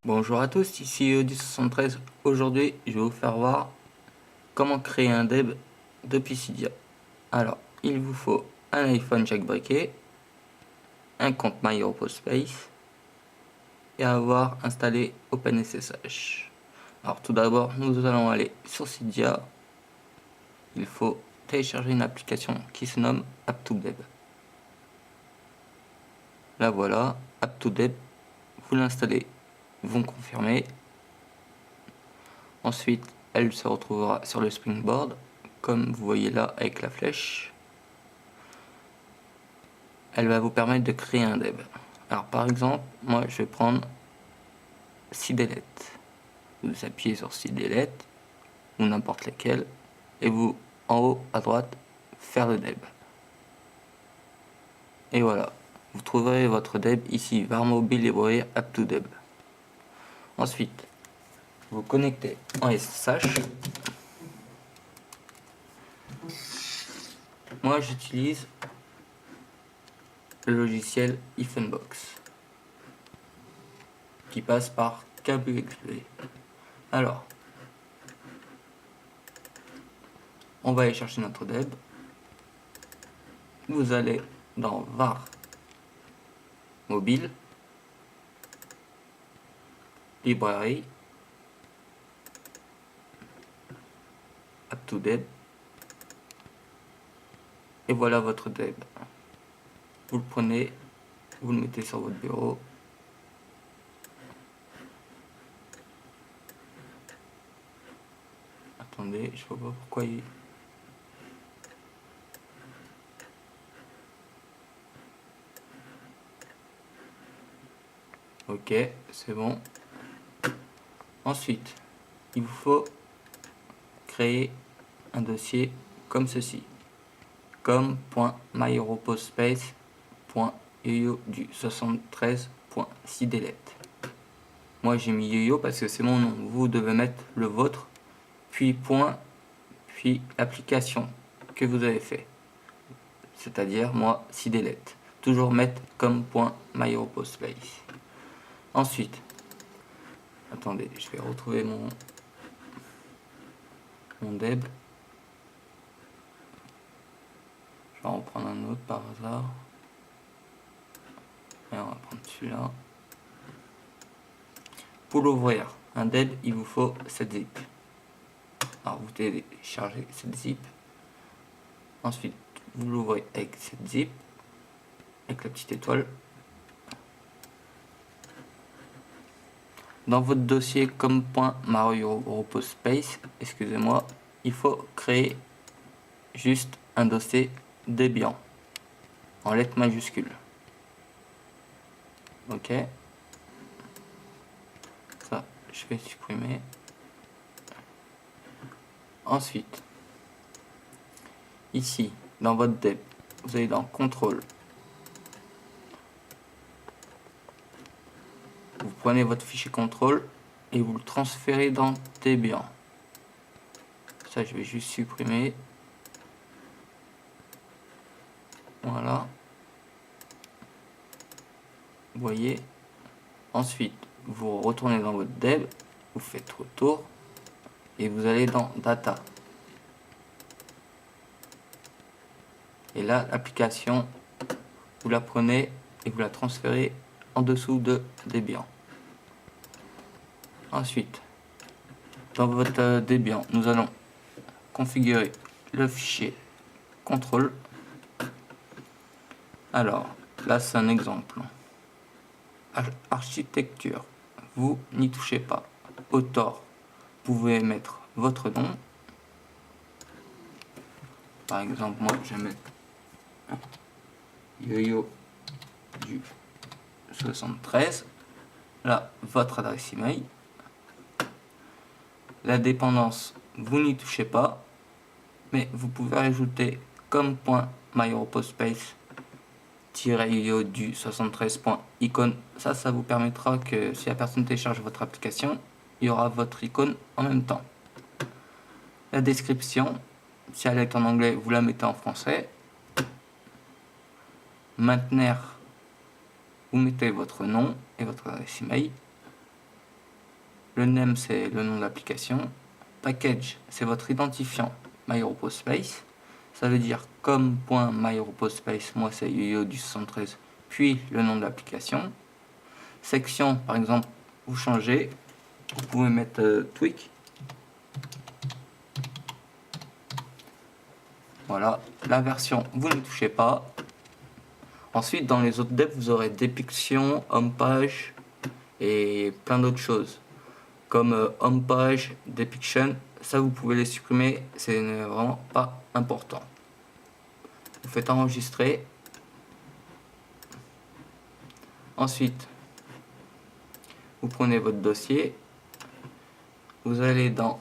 Bonjour à tous, ici Audi73. Aujourd'hui, je vais vous faire voir comment créer un DEB depuis Cydia. Alors, il vous faut un iPhone jailbreaké, un compte MyEuropoSpace et avoir installé OpenSSH. Alors, tout d'abord, nous allons aller sur Cydia. Il faut télécharger une application qui se nomme App2Deb. La voilà, App2Deb. Vous l'installez, vous confirmez. Ensuite, elle se retrouvera sur le Springboard, comme vous voyez là avec la flèche. Elle va vous permettre de créer un DEB. Alors par exemple, moi je vais prendre Cydelette. Vous appuyez sur Cydelette, ou n'importe lequel, et vous, en haut à droite, faire le DEB. Et voilà, vous trouverez votre DEB ici, var mobile librairie App2Deb. Ensuite, vous connectez en SSH. Moi j'utilise le logiciel Ifnbox qui passe par câble USB. Alors, on va aller chercher notre DEB. Vous allez dans var mobile, librairie, App2Deb, et voilà votre DEB. Vous le prenez, vous le mettez sur votre bureau. Attendez, je vois pas pourquoi il... Ok, c'est bon. Ensuite, il vous faut créer un dossier comme ceci. com.myeuropospace.yo du 73.cydelette. Moi j'ai mis yo-yo parce que c'est mon nom. Vous devez mettre le vôtre, puis point, puis l'application que vous avez fait. C'est-à-dire moi Cydelette. Toujours mettre comme point myeuropospace. Ensuite, attendez, je vais retrouver mon DEB. Je vais en prendre un autre par hasard. Et on va prendre celui-là. Pour l'ouvrir, un DEB, il vous faut cette zip. Alors vous téléchargez cette zip. Ensuite, vous l'ouvrez avec cette zip, avec la petite étoile. Dans votre dossier comme .myeuropospace, excusez-moi, il faut créer juste un dossier Debian en lettres majuscules. Ok, ça je vais supprimer. Ensuite, ici dans votre deb, vous allez dans contrôle, vous prenez votre fichier contrôle et vous le transférez dans Debian. Ça je vais juste supprimer. Voilà, vous voyez. Ensuite vous retournez dans votre deb, vous faites retour et vous allez dans data. Et là l'application, vous la prenez et vous la transférez en dessous de Debian. Ensuite, dans votre Debian, nous allons configurer le fichier contrôle. Alors, là c'est un exemple. Architecture, vous n'y touchez pas. Autor, vous pouvez mettre votre nom. Par exemple, moi je vais mettre yo-yo du 73. Là, votre adresse email. La dépendance, vous n'y touchez pas, mais vous pouvez ajouter comme point myeuropospace-yo du 73.icône. Ça vous permettra que si la personne télécharge votre application, il y aura votre icône en même temps. La description, si elle est en anglais, vous la mettez en français. Maintenir, vous mettez votre nom et votre adresse email. Le name, c'est le nom de l'application. Package, c'est votre identifiant MyReposSpace. Ça veut dire comme.myreposSpace, moi c'est YoYo du 73, puis le nom de l'application. Section, par exemple, vous changez, vous pouvez mettre tweak. Voilà, la version, vous ne touchez pas. Ensuite, dans les autres devs, vous aurez dépiction, homepage et plein d'autres choses. Comme homepage, depiction, ça vous pouvez les supprimer, c'est vraiment pas important. Vous faites enregistrer. Ensuite, vous prenez votre dossier. Vous allez dans...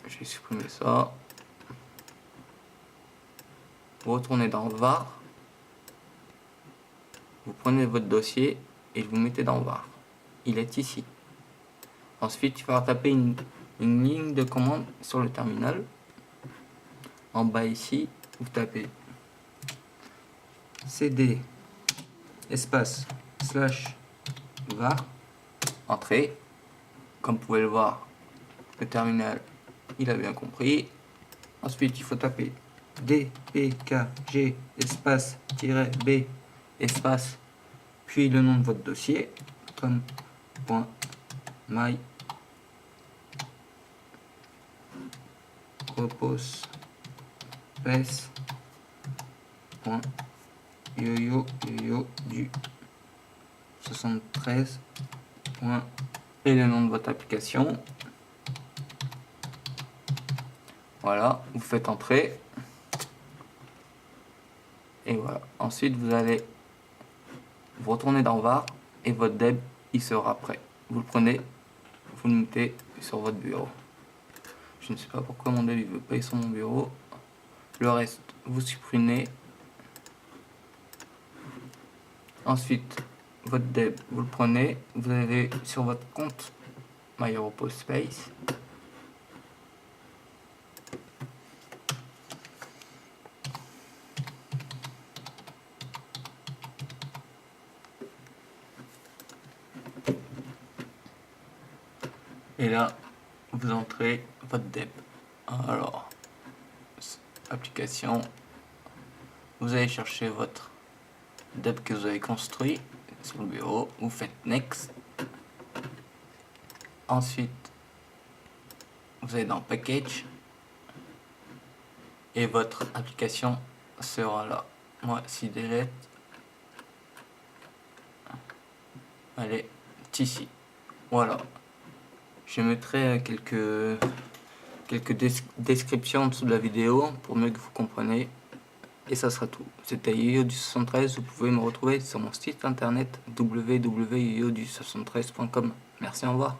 Je vais supprimer ça. Vous retournez dans var. Vous prenez votre dossier et vous mettez dans var. Il est ici. Ensuite, il va taper une ligne de commande sur le terminal. En bas ici, vous tapez cd espace slash var, entrée. Comme vous pouvez le voir, le terminal, il a bien compris. Ensuite, il faut taper dpkg espace -b espace, puis le nom de votre dossier, comme .my repose space .yoyo du 73 et le nom de votre application. Voilà, vous faites entrer et voilà. Ensuite vous allez vous retourner dans var et votre deb il sera prêt. Vous le prenez, vous le mettez sur votre bureau. Je ne sais pas pourquoi mon deb il veut pas être sur mon bureau. Le reste vous supprimez. Ensuite votre deb vous le prenez, vous allez sur votre compte MyReposSpace. Et là, vous entrez votre deb. Alors, application, vous allez chercher votre deb que vous avez construit sur le bureau, vous faites next. Ensuite, vous allez dans package et votre application sera là. Moi, si delete, elle est ici. Voilà. Je mettrai quelques descriptions en dessous de la vidéo pour mieux que vous compreniez. Et ça sera tout. C'était YoYo du 73. Vous pouvez me retrouver sur mon site internet www.yoyodu73.com. Merci, au revoir.